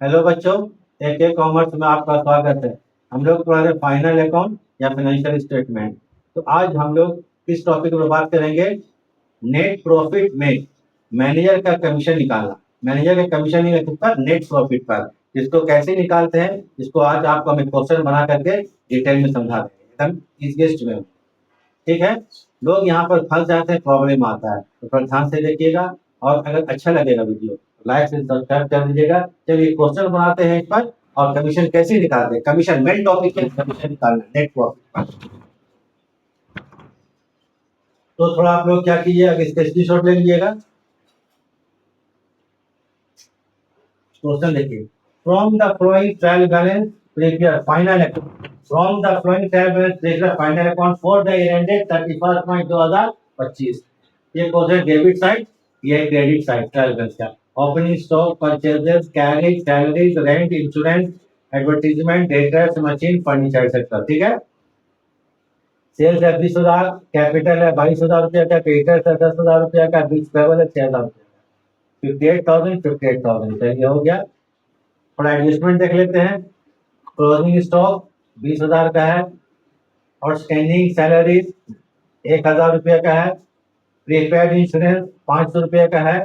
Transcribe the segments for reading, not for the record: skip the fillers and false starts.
Hello बच्चों, एक एक कॉमर्स में आपका स्वागत है। हम लोग पढ़ा रहे फाइनल अकाउंट या फाइनेंशियल स्टेटमेंट। तो आज हम लोग किस टॉपिक पर बात करेंगे? नेट प्रॉफिट में मैनेजर का कमीशन निकालना। मैनेजर का कमीशन पर नेट प्रॉफिट पर इसको कैसे निकालते हैं, इसको आज आपको हम क्वेश्चन बना करके डिटेल में समझा देंगे एकदम इजीएस्ट में। ठीक है, लोग यहाँ पर फंस जाते हैं, प्रॉब्लम आता है, तो थोड़ा ध्यान से देखिएगा। और अगर अच्छा लगेगा वीडियो लाइक से सब्सक्राइब कर दीजिएगा। चलिए क्वेश्चन बनाते हैं इस पर, और कमीशन कैसे निकालते हैं। कमीशन मेन टॉपिक है, कमीशन निकालना नेट प्रॉफिट। तो थोड़ा आप लोग क्या कीजिएगा, इसके स्क्रीनशॉट ले लीजिएगा। क्वेश्चन देखिए, from the flowing trial balance prepare final account. From the flowing trial balance prepare final account for the year ended 31 March 2025। ये क्वेश्चन डेबिट साइड, ये क्रेडिट साइड ट्रायल बैलेंस का। Opening stock, purchases, carriage, salaries, rent, insurance, advertisement, debtors, machine, furniture sector. ठीक है, sales है 20,000, capital है 22,000 रुपया का, creditors है 10,000 रुपया का, बिल्स पेबल है 6,000 रुपया, 58,000 चलिए हो गया। थोड़ा एडजस्टमेंट देख लेते हैं। क्लोजिंग स्टॉक 20,000 का है, और स्टैंडिंग सैलरी 1,000 रुपया का है, प्रीपेड इंश्योरेंस 500 रुपये का है,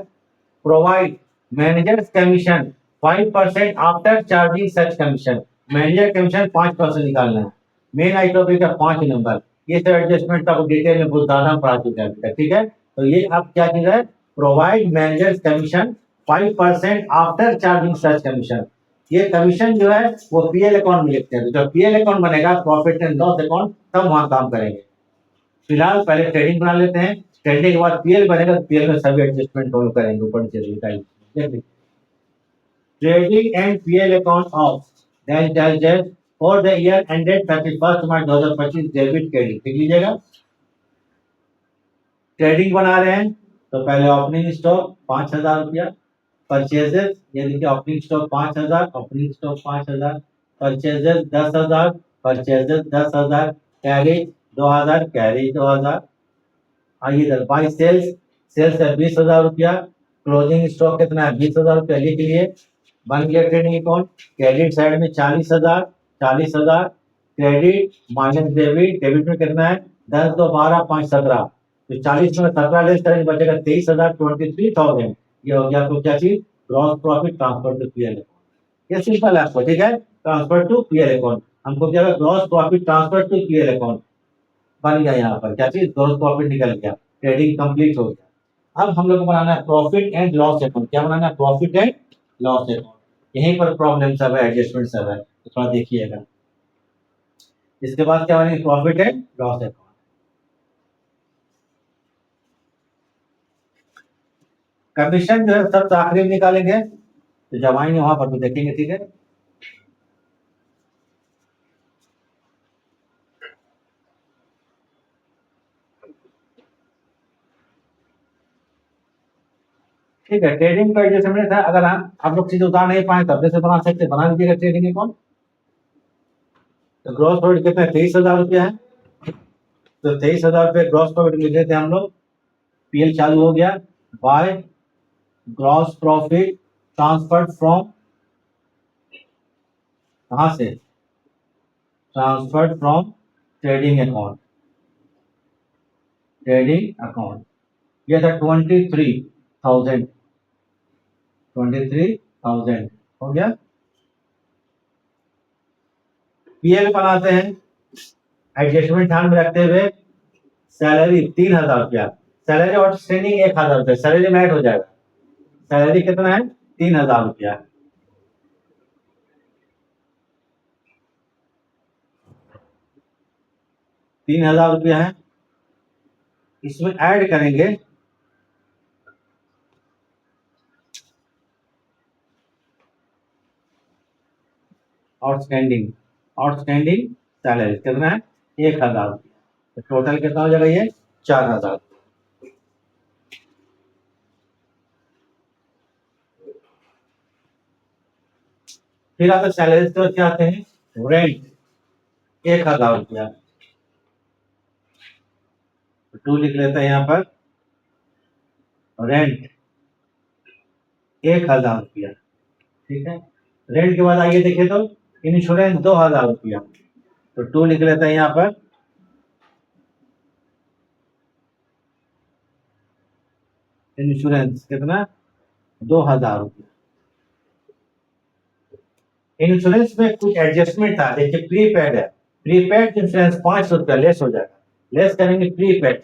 provide managers commission 5% after charging सच कमीशन। मैनेजर कमीशन 5% निकालना है। मेन आइटम का 5 नंबर। ये सब एडजस्टमेंट का डिटेल में बहुत ज्यादा पढ़ा चुका है। ठीक है, तो ये आप क्या चीज है, provide managers commission 5% after charging सच कमीशन। ये कमीशन जो है वो पीएल अकाउंट में लिखते हैं। तो जब पीएल अकाउंट बनेगा, प्रॉफिट एंड लॉस अकाउंट, तब वहां काम करेंगे। फिलहाल पहले ट्रेडिंग बना लेते हैं, ट्रेडिंग के बाद पीएल बनेगा, तो पीएल में सभी एडजस्टमेंट फॉलो करेंगे ऊपर नीचे। Trading and PL account of dash for the year ended 31 March 2025 debit credit लिख लीजिएगा। ट्रेडिंग बना रहे हैं तो पहले ओपनिंग स्टॉक 5,000 रुपया, परचेजेस ये देखिए opening stock 5,000, opening stock 5,000, purchases 10,000, purchases 10,000, carriage 2,000, carriage 2,000। आइए इधर बाई सेल्स, सेल्स है 20,000 रुपया, क्लोजिंग स्टॉक कितना है 20,000 रुपया लिख लिए। बन गया ट्रेडिंग अकाउंट। क्रेडिट साइड में 40,000, 40,000, क्रेडिट माइनस डेबिट, डेबिट में कितना है 10 2 12 5 17, तो 40 में 17 लेस करेंगे बचेगा 23,000, 23,000। ये हो गया आपको क्या चीज, gross profit transfer to PL account. ये सिंपल है आपको, ठीक है, ट्रांसफर टू पीएल अकाउंट। हमको क्या gross profit transfer to PL account बन गया। यहाँ पर क्या चीज, ग्रॉस प्रॉफिट निकल गया, ट्रेडिंग कंप्लीट हो गया। अब हम लोग को बनाना है प्रॉफिट एंड लॉस अकाउंट। क्या बनाना है, प्रॉफिट एंड लॉस अकाउंट। यहीं पर प्रॉब्लम सब है, एडजस्टमेंट सब है, तो थोड़ा देखिएगा। इसके बाद क्या बनेगा, profit and loss account. Commission जो है सब आखिरी में निकालेंगे, तो जब आएंगे वहां पर तो देखेंगे। ठीक है, ठीक है। ट्रेडिंग का एडजस्टमेंट था, अगर आप लोग चीज उतार नहीं पाए तब से बना सकते, बना लीजिएगा ट्रेडिंग अकाउंट। तो ग्रॉस प्रॉफिट कितना है, 23,000 रुपया है, तो 23,000 रुपये ग्रॉस प्रॉफिट लिख देते हैं हम लोग। पीएल चालू हो गया। By gross profit transferred from, कहां से, transferred from trading account, trading account. ये था 23,000, 23,000 हो गया। पीएल बनाते हैं, एडजस्टमेंट ध्यान में रखते हुए। सैलरी 3,000 रुपया, सैलरी आउटस्टैंडिंग 1,000 रुपया, सैलरी में ऐड हो जाएगा। सैलरी कितना है, 3,000 रुपया। 3,000 रुपया है, इसमें ऐड करेंगे आउटस्टैंडिंग, आउटस्टैंडिंग सैलरी कितना है 1,000 रुपया, तो टोटल कितना हो जाएगा ये 4,000। फिर आप सैलरी तो क्या आते हैं, रेंट 1,000 रुपया, टू लिख लेते हैं यहाँ पर। रेंट 1,000 रुपया, ठीक है। रेंट के बाद आइए देखिए तो इंश्योरेंस 2000 रुपया, तो 2 लिख लेते हैं यहाँ पर। इंश्योरेंस कितना, 2000 रुपया। इंश्योरेंस में कुछ एडजस्टमेंट था, देखिए प्रीपेड है, प्रीपेड इंश्योरेंस 500 रुपया लेस हो जाएगा, लेस करेंगे प्रीपेड,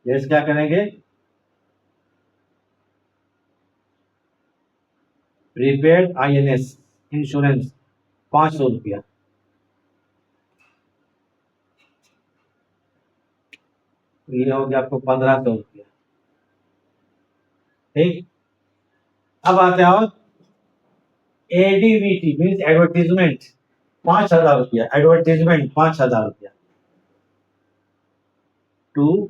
लेस क्या करेंगे, प्रीपेड INS इंश्योरेंस 500 रुपया, ये हो गया आपको 1500 रुपया। ठीक, अब आते हैं ADVT मीन्स एडवर्टीजमेंट 5000 रुपया, एडवर्टीजमेंट 5000 रुपया, टू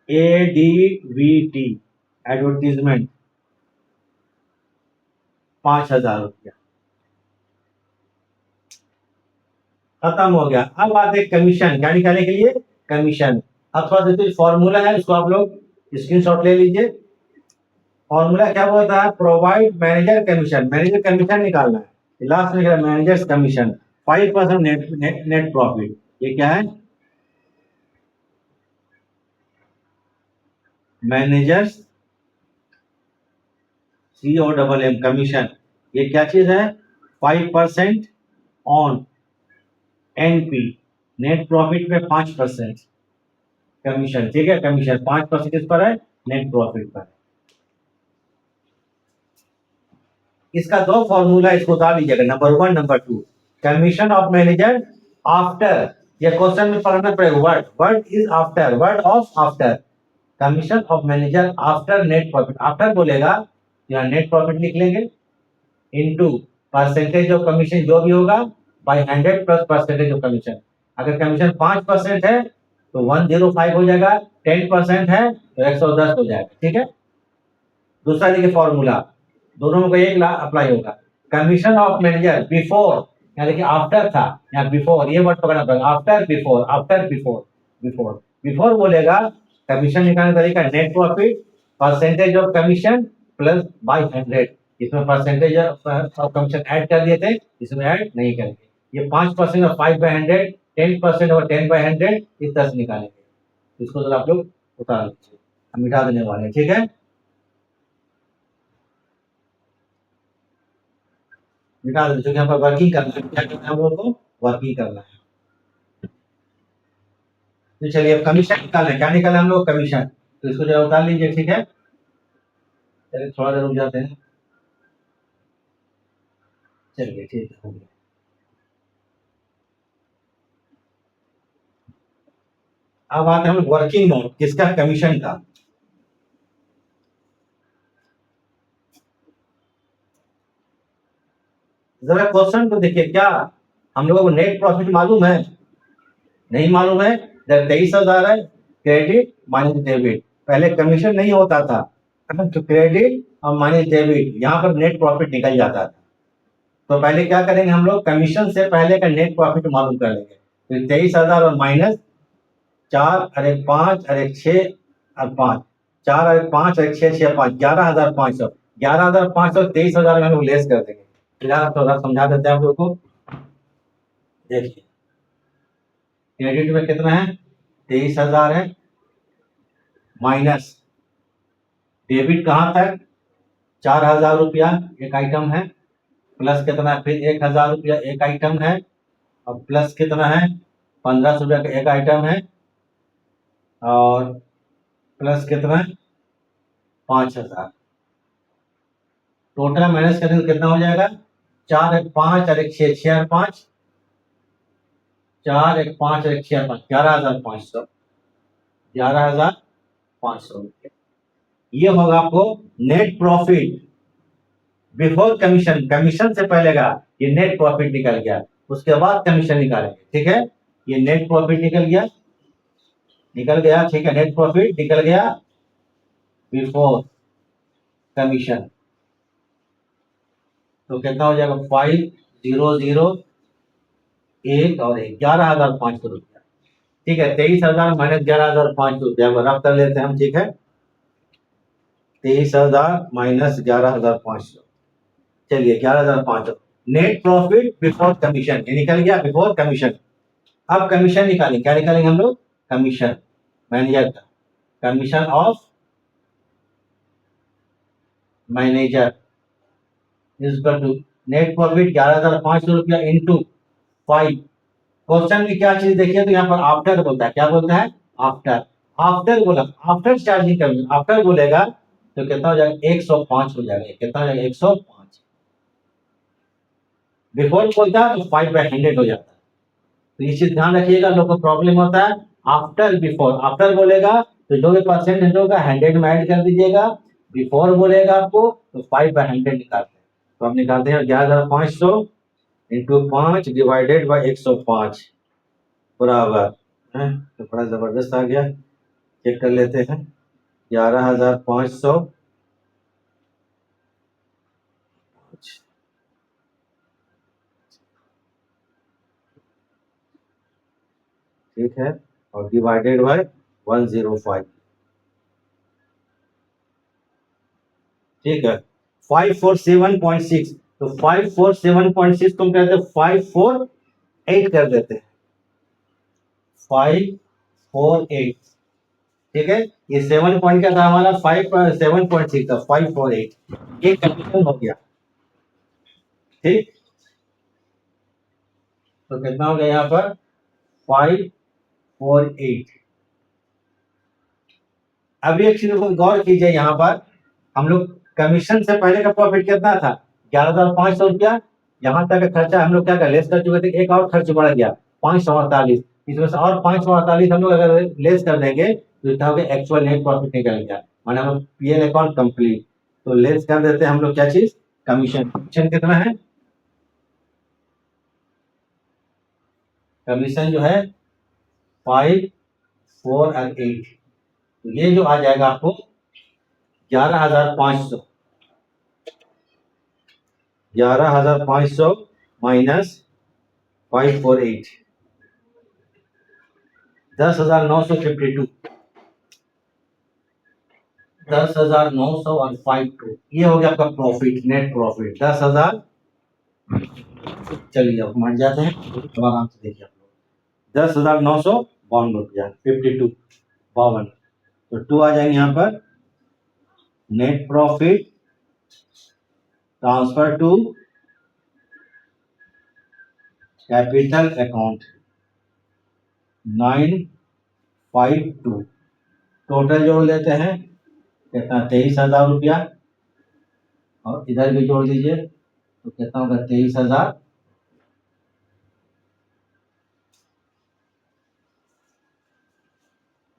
ADVT एडवर्टीजमेंट 5000 रुपया, खत्म हो गया। अब आते हैं कमीशन, क्या निकालने के लिए, कमीशन। अब थोड़ा सा फॉर्मूला है, इसको आप लोग स्क्रीनशॉट ले लीजिए। फॉर्मूला क्या बोलता है, provide manager commission, manager commission निकालना है, लास्ट में मैनेजर्स कमीशन 5% नेट प्रॉफिट, ये क्या है, मैनेजर्स COMM कमीशन, ये क्या चीज है, 5% ऑन NP नेट प्रॉफिट में 5% कमीशन, ठीक है, कमीशन 5% किस पर है, नेट प्रॉफिट पर। इसका दो फॉर्मूला, इसको उतार लीजिएगा, number 1 number 2, commission of manager after, ये क्वेश्चन में पढ़ना पड़ेगा, word word is after, word of after, commission of manager after net profit, after बोलेगा यहाँ नेट प्रॉफिट लिख लेंगे, इनटू परसेंटेज ऑफ कमीशन जो भी होगा by 100 plus percentage of commission, अगर कमीशन 5% है तो 105 हो जाएगा, 10% है तो 110 हो जाएगा, ठीक है। दूसरा देखिए फॉर्मूला, दोनों में एक अप्लाई होगा, कमीशन ऑफ मैनेजर बिफोर, यहाँ देखिए आफ्टर था, यहाँ बिफोर, ये वर्ड पकड़ना पड़ेगा, after before, after before, before before बोलेगा कमीशन निकालने का तरीका, net profit percentage of commission plus by 100, इसमें परसेंटेज ऑफ कमीशन ऐड कर दिए थे, इसमें ऐड नहीं करेंगे, ये 5% और 5/100, 10% और 10/100, इस तरह से निकालेंगे, इसको जरा आप लोग उतार लीजिए, हम मिटा देने वाले हैं, ठीक है, मिटा दीजिए, क्योंकि यहाँ पर वर्किंग करना है, क्या करना है हम लोगों को, वर्किंग करना है। तो चलिए अब कमीशन निकालना है, क्या निकालना है हम लोग, कमीशन, तो इसको जरा उतार लीजिए, ठीक है, चलिए थोड़ा देर रुक जाते हैं, चलिए ठीक है, हो गया। अब आते हैं हम वर्किंग नोट, किसका, कमीशन का। जरा क्वेश्चन को देखिए, क्या हम लोगों को नेट प्रॉफिट मालूम है, नहीं मालूम है, जब 23,000 है, क्रेडिट माइनस डेबिट, पहले कमीशन नहीं होता था, तो क्रेडिट और माइनस डेबिट, यहाँ पर नेट प्रॉफिट निकल जाता था, तो पहले क्या करेंगे हम लोग, कमीशन से पहले का नेट प्रॉफिट मालूम कर लेंगे, तो 23,000 और माइनस 4 और 1 5 और 1 6 और 5, 4 और 1 5 और 1 6 6 5, 11,500, 11,500 23,000 में हम लोग लेस कर देंगे, फिलहाल थोड़ा समझा देते हैं आप लोग को। देखिए क्रेडिट में कितना है, 23,000 है, माइनस डेबिट कहाँ तक, 4,000 रुपया एक आइटम है, प्लस कितना है, फिर 1,000 रुपया एक आइटम है, और प्लस कितना है, 1,500 रुपया का एक आइटम है, और प्लस कितना है, 5,000, टोटल माइनस करेंगे तो कितना हो जाएगा, 4 1 5 और 1 6 6 और 5, 4 1 5 और 1 6 और 5, 11,500, 11,500 रुपये, ये होगा आपको net profit before commission, commission से पहले का ये नेट प्रॉफिट निकल गया, उसके बाद कमीशन निकालेंगे, ठीक है, ये नेट प्रॉफिट निकल गया, ठीक है, नेट प्रॉफिट निकल गया बिफोर कमीशन, तो कितना हो जाएगा, 5,001 और 11,500 रुपया, ठीक है, 23,000 माइनस 11,500 रुपया रफ कर लेते हैं हम, ठीक है, 23,000 माइनस 11,500, चलिए 11,500 नेट प्रॉफिट बिफोर कमीशन, ये निकल गया बिफोर कमीशन। अब कमीशन निकालेंगे, क्या निकालेंगे हम लोग? कमीशन मैनेजर का, commission of manager is equal to net profit 11,500 रुपया इंटू 5। क्वेश्चन में क्या चीज देखिए तो यहाँ पर आफ्टर बोलता है, क्या बोलता है? आफ्टर। आफ्टर बोला, आफ्टर चार्जिंग कमीशन, आफ्टर बोलेगा तो कितना हो जाएगा? 105 हो जाएगा। कितना हो जाएगा? 105। बिफोर बोलता है तो 5/100 हो जाता है। तो ये चीज ध्यान रखिएगा, लोग को प्रॉब्लम होता है। आफ्टर बिफोर, आफ्टर बोलेगा तो जो भी परसेंटेज होगा 100 में ऐड कर दीजिएगा। बिफोर बोलेगा आपको तो 5/100 निकालते हैं। तो हम निकालते हैं 11,500 इंटू 5 डिवाइडेड बाई 105 बराबर है, तो बड़ा जबरदस्त आ गया। चेक कर लेते हैं 11,500 ठीक है, और डिवाइडेड बाय 105 ठीक है, 547.6। तो 547.6 तुम कहते हैं 548 कर देते हैं, 548 ठीक है। ये 7 पॉइंट का था हमारा, 7.6 था, 548 ये कंडीशन हो गया ठीक। तो कितना हो गया यहाँ पर? 548। अब एक चीज को गौर कीजिए, यहाँ पर हम लोग कमीशन से पहले का प्रॉफिट कितना था? 11,500 रुपया। यहाँ तक का खर्चा हम लोग क्या कर लेस कर चुके थे, एक और खर्च बढ़ गया 548। इसमें से और 548 हम लोग अगर लेस कर देंगे तो इतना हो गया एक्चुअल नेट प्रॉफिट निकल गया, माने हम पीएल अकाउंट कंप्लीट। तो लेस कर देते हैं हम लोग क्या चीज? कमीशन। कमीशन कितना है? कमीशन जो है 5, 4 और 8, तो ये जो आ जाएगा आपको 11,500, 11,500 माइनस 548, 10,952, 10,900 और 52, ये हो गया आपका प्रॉफिट, नेट प्रॉफिट 10,000। चलिए अब मर जाते हैं, तो आराम से देखिए आप लोग, 10,952 रुपया 52 52, तो 2 आ जाएंगे यहाँ पर। Net profit transfer to capital account 952, total जोड़ लेते हैं कितना? 23,000 रुपया, और इधर भी जोड़ दीजिए तो कितना होगा? 23,000।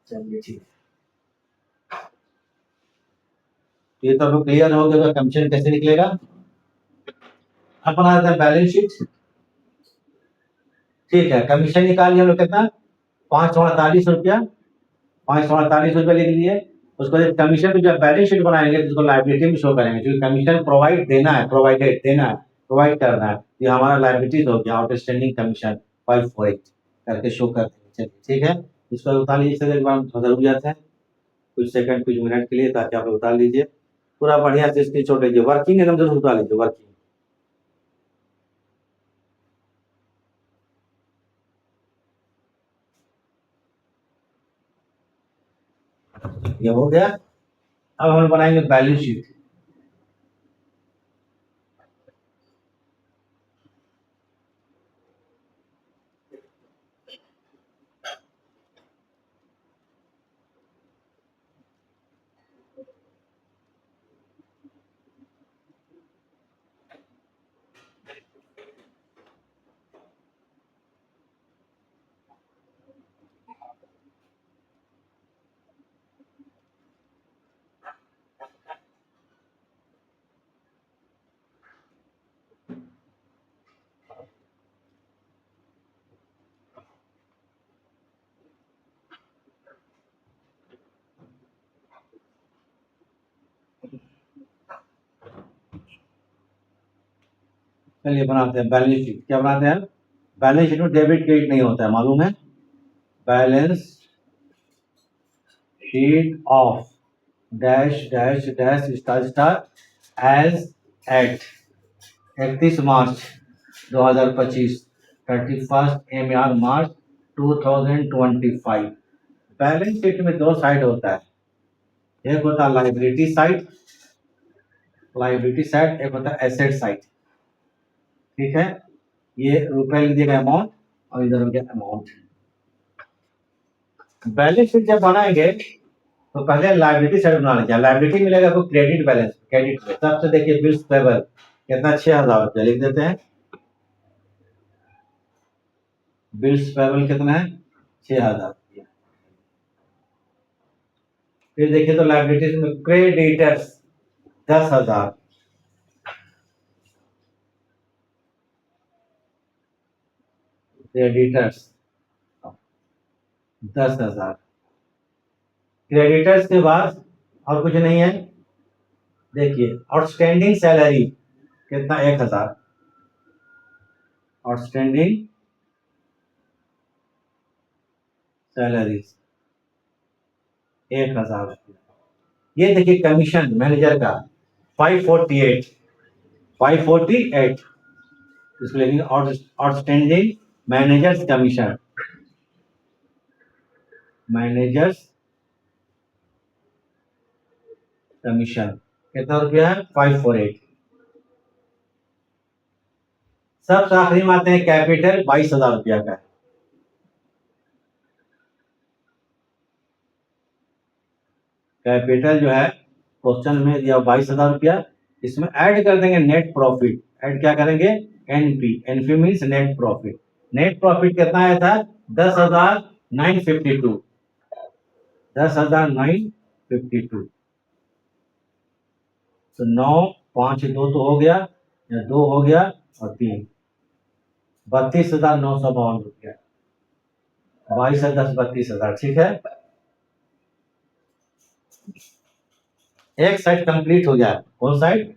चलिए ठीक, तो ये तो आपको क्लियर हो गया कमीशन कैसे निकलेगा। अपन आते हैं बैलेंस शीट। ठीक है, कमीशन निकाल लिया हम लोग कितना? 548 रुपया, 548 रुपया लिख लिए। उसको कमीशन को जब बैलेंस शीट बनाएंगे तो उसको लाइबिलिटी में शो करेंगे, क्योंकि कमीशन प्रोवाइड देना है, प्रोवाइडेड देना है, प्रोवाइड करना है। ये हमारा लाइबिलिटीज हो गया, आउटस्टैंडिंग कमीशन 548 करके शो कर देंगे। चलिए ठीक है, इसको उतार लीजिए, एक बार जरूरियात है कुछ सेकंड कुछ मिनट के लिए, ताकि आप उतार लीजिए पूरा बढ़िया से। इसकी छोटे वर्किंग एकदम जरूर उतार लीजिए, वर्किंग। ये हो गया। अब हम बनाएंगे बैलेंस शीट। चलिए बनाते हैं बैलेंस शीट। क्या बनाते हैं? बैलेंस शीट में डेबिट क्रेडिट नहीं होता है, मालूम है। Balance sheet of dash dash dash star star as at 31 March 2025, 31 March 2025। Balance sheet में दो साइड होता है, एक होता है लाइबिलिटी साइड, एक होता है एसेट साइड। ठीक है, ये रुपए लिख दिएगा अमाउंट और इधर हो गया अमाउंट। बैलेंस शीट जब बनाएंगे तो पहले लाइबिलिटी साइड बना लीजिए। लाइबिलिटी मिलेगा आपको क्रेडिट बैलेंस, क्रेडिट में सबसे देखिए बिल्स पेबल कितना 6,000 रुपया लिख देते हैं। बिल्स पेबल कितना है 6,000 रुपया। फिर देखिए तो लाइबिलिटीज में क्रेडिटर्स 10,000, क्रेडिटर्स 10,000। क्रेडिटर्स के बाद और कुछ नहीं है। देखिए आउटस्टैंडिंग सैलरी कितना 1,000, आउटस्टैंडिंग सैलरी 1,000 रुपया। ये देखिए कमीशन मैनेजर का 548, 548 इसको लेंगे outstanding managers commission, managers commission कितना रुपया है 548। सबसे आखिरी में आते हैं कैपिटल 22,000 रुपया का। कैपिटल जो है क्वेश्चन में दिया 22,000 रुपया, इसमें ऐड कर देंगे नेट प्रॉफिट। ऐड क्या करेंगे NP, NP means net profit. Net profit कितना आया था 10,952, 10,952। तो 9 5 2 तो हो गया, या 2 हो गया और 3, 32,952 रुपया। 22 और 10 32,000। ठीक है, एक साइड कंप्लीट हो गया। कौन side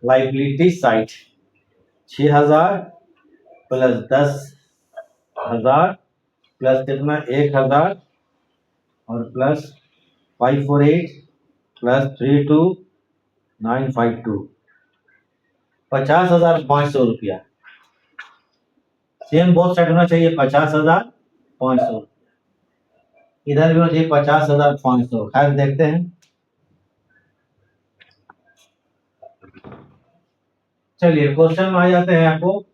liability side 6,000 plus 10,000 plus कितना 1,000 और प्लस 548 प्लस 32,952, 50,500 रुपया। सेम बोथ साइड होना चाहिए 50,500। इधर भी होना चाहिए 50,500। खैर देखते हैं। चलिए क्वेश्चन में आ जाते हैं आपको।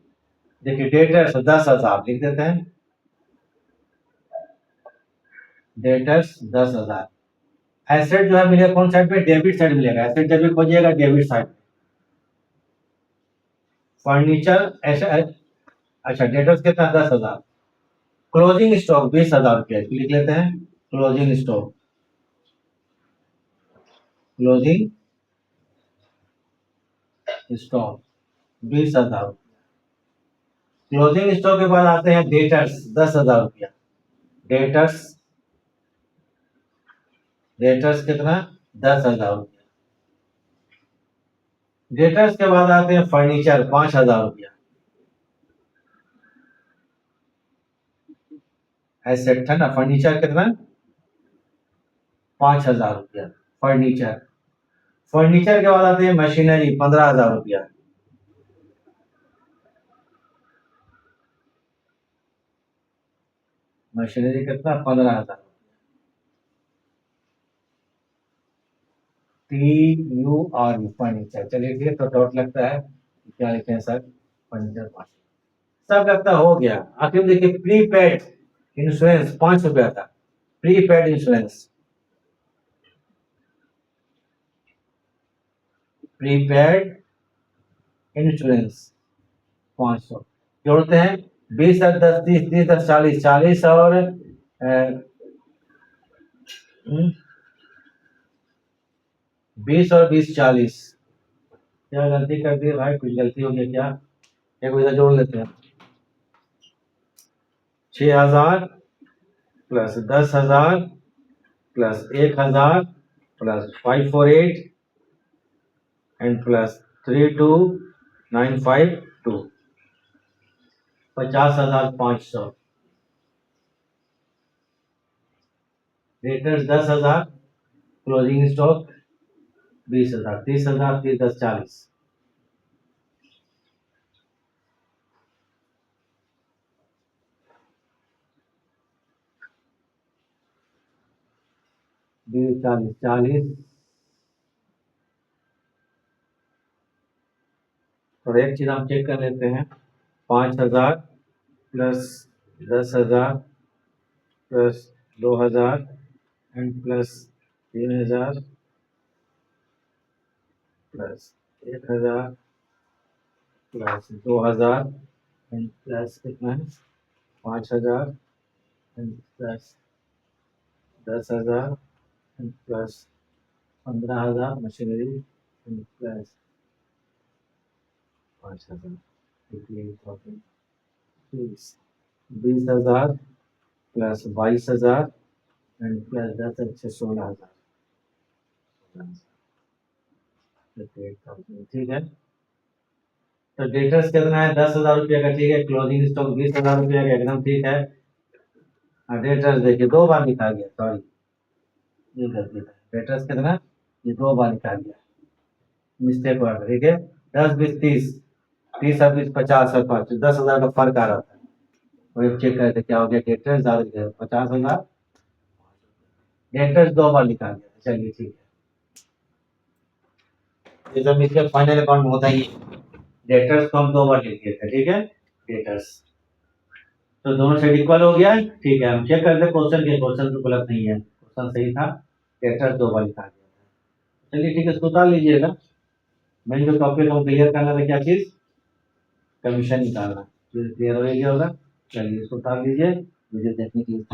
देखिए डेटर्स 10,000 लिख देते हैं, डेटर्स 10,000। एसेट जो है मिलेगा कौन साइड पे डेबिट साइड मिलेगा। एसेट जब भी खोजिएगा डेबिट साइड। फर्नीचर अच्छा डेटर्स कितना 10,000। क्लोजिंग स्टॉक 20,000 रुपया लिख लेते हैं। Closing stock, closing stock 20,000। Closing stock के बाद आते हैं डेटर्स 10,000 रुपया। डेटर्स, डेटर्स कितना 10,000 रुपया। डेटर्स के बाद आते हैं फर्नीचर 5,000 रुपया। एसेट है ना, फर्नीचर कितना 5,000 रुपया फर्नीचर। फर्नीचर के बाद आते हैं मशीनरी 15,000 रुपया। मशीनरी कितना 15,000। TUR furniture. चलिए ठीक है, तो डॉट लगता है क्या लिखे हैं सर फर्नीचर 5। सब लगता हो गया। आखिर देखिए प्रीपेड इंश्योरेंस 5 रुपया था। प्रीपेड इंश्योरेंस, प्रीपेड इंश्योरेंस 500 जोड़ते हैं। 20 और 10 30 30 10 40 40 और 20 और 20 40। क्या गलती कर दी भाई, कुछ गलती हो गई क्या। एक इधर जोड़ लेते हैं। 6,000 plus 10,000 plus 1,000 plus 548 and plus 32,952, 50,500। Debtors 10,000, closing stock 20,000, 30,000 30 10 40। 20 40 40, और एक चीज हम चेक कर लेते हैं, 5,000 plus 10,000 plus 2,000 and plus 3,000 plus 1,000 plus 2,000 and plus कितना है 5,000 and plus 10,000 and plus 15,000 machinery and plus 5,000, 20,000 plus 22,000 and plus 10 अच्छे 16,000, ठीक है। तो डेटर्स कितना है 10,000 रुपये का, ठीक है। क्लोजिंग स्टॉक 20,000 रुपये का, एकदम ठीक है। डेटर्स देखिए 2 बार लिखा गया, सॉरी ये गलती था। डेटर्स कितना, ये 2 बार लिखा गया, मिस्टेक हुआ था, ठीक है। 10 20 30, 30 और 20 50 और 5 10,000 का फर्क आ रहा था, वही चेक करे थे क्या हो गया। डेटर्स ज्यादा 50,000, डेटर्स 2 बार लिखा गया, चलिए ठीक है। ये सब इसके फाइनल अकाउंट में होता ही है। डेटर्स को हम 2 बार लिख दिए थे, ठीक है। डेटर्स तो दोनों साइड इक्वल हो गया, ठीक है। हम चेक करते हैं क्वेश्चन के, क्वेश्चन तो गलत नहीं है, क्वेश्चन सही था। डेटर्स 2 बार लिखा गया था, चलिए ठीक है, इसको उतार लीजिएगा। मेन जो टॉपिक हम क्लियर करना था, क्या चीज, कमीशन निकालना, क्लियर हो गया होगा। चलिए इसको उतार लीजिए, मुझे देखने के लिए